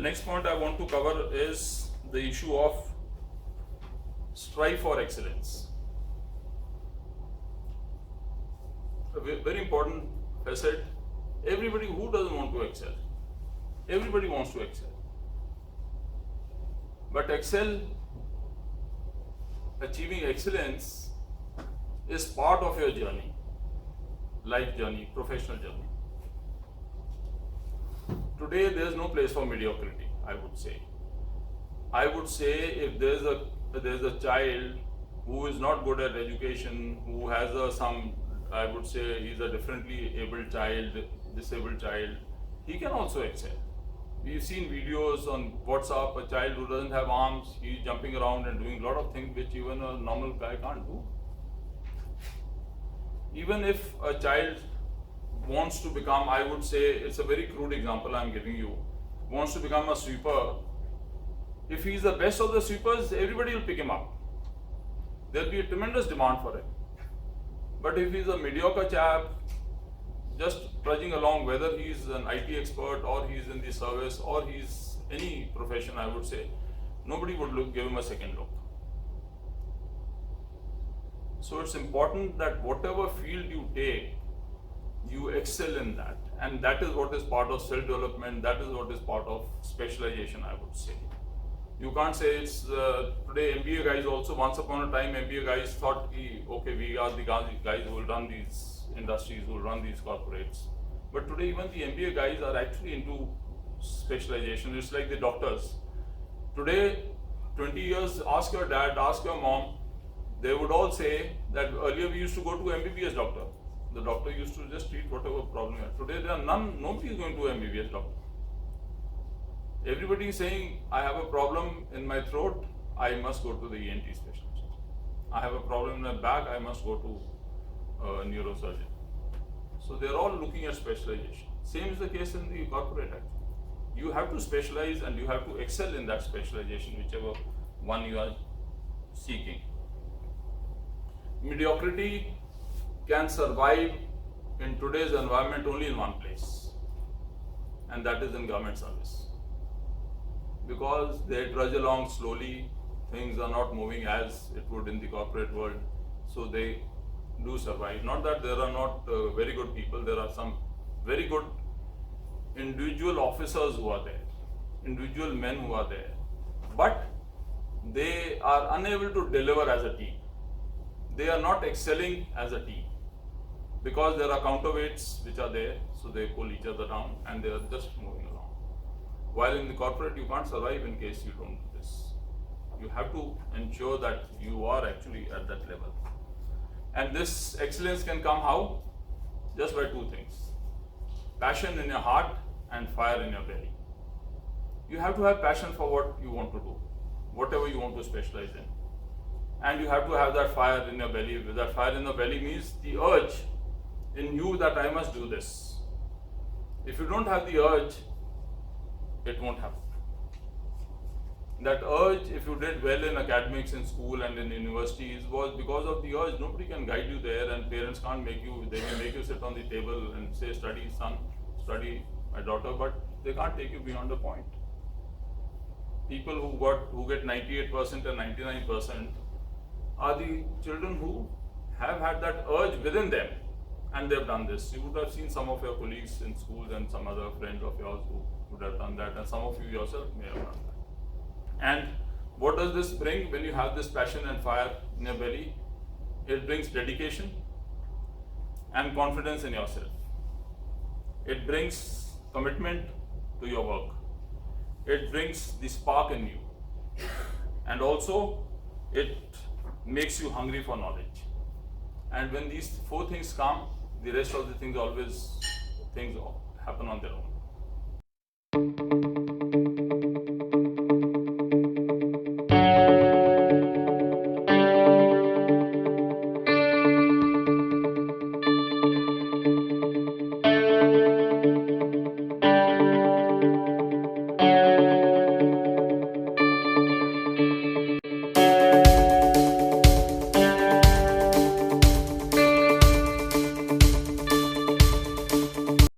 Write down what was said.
The next point I want to cover is the issue of strive for excellence. A very important facet. Everybody who doesn't want to excel, everybody wants to excel. But achieving excellence is part of your journey, life journey, professional journey. Today there is no place for mediocrity, I would say. I would say if there's a child who is not good at education, who has I would say he's a differently abled child, disabled child, he can also excel. We've seen videos on WhatsApp, a child who doesn't have arms, he's jumping around and doing a lot of things which even a normal guy can't do. Even if a child wants to become, I would say, it's a very crude example I'm giving you, wants to become a sweeper, if he's the best of the sweepers, everybody will pick him up. There'll be a tremendous demand for it. But if he's a mediocre chap, just trudging along, whether he's an IT expert or he's in the service or he's any profession, I would say, nobody would give him a second look. So it's important that whatever field you take, you excel in that. And that is what is part of self-development, that is what is part of specialization, I would say. You can't say it's today MBA guys also, once upon a time MBA guys thought, okay, we are the guys who will run these industries, who will run these corporates. But today even the MBA guys are actually into specialization. It's like the doctors. Today, 20 years, ask your dad, ask your mom, they would all say that earlier we used to go to MBBS doctor. The doctor used to just treat whatever problem you have. Today there are nobody is going to MBBS doctor. Everybody is saying, I have a problem in my throat, I must go to the ENT specialist. I have a problem in my back, I must go to a neurosurgeon. So they're all looking at specialization. Same is the case in the corporate actually. You have to specialize and you have to excel in that specialization, whichever one you are seeking. Mediocrity can survive in today's environment only in one place, and that is in government service. Because they trudge along slowly, things are not moving as it would in the corporate world, so they do survive. Not that there are not very good people, there are some very good individual officers who are there, individual men who are there, but they are unable to deliver as a team. They are not excelling as a team because there are counterweights which are there, so they pull each other down and they are just moving along. While in the corporate, you can't survive in case you don't do this. You have to ensure that you are actually at that level. And this excellence can come how? Just by two things. Passion in your heart and fire in your belly. You have to have passion for what you want to do, whatever you want to specialize in. And you have to have that fire in your belly. That fire in your belly means the urge in you that I must do this. If you don't have the urge, it won't happen. That urge, if you did well in academics in school and in universities, was because of the urge. Nobody can guide you there, and parents can't make you, they may make you sit on the table and say, study son, study my daughter, but they can't take you beyond the point. People who get 98% and 99% are the children who have had that urge within them, and they've done this. You would have seen some of your colleagues in schools and some other friends of yours who would have done that, and some of you yourself may have done that. And what does this bring when you have this passion and fire in your belly? It brings dedication and confidence in yourself. It brings commitment to your work. It brings the spark in you. And also, it makes you hungry for knowledge. And when these four things come, the rest of the things happen on their own.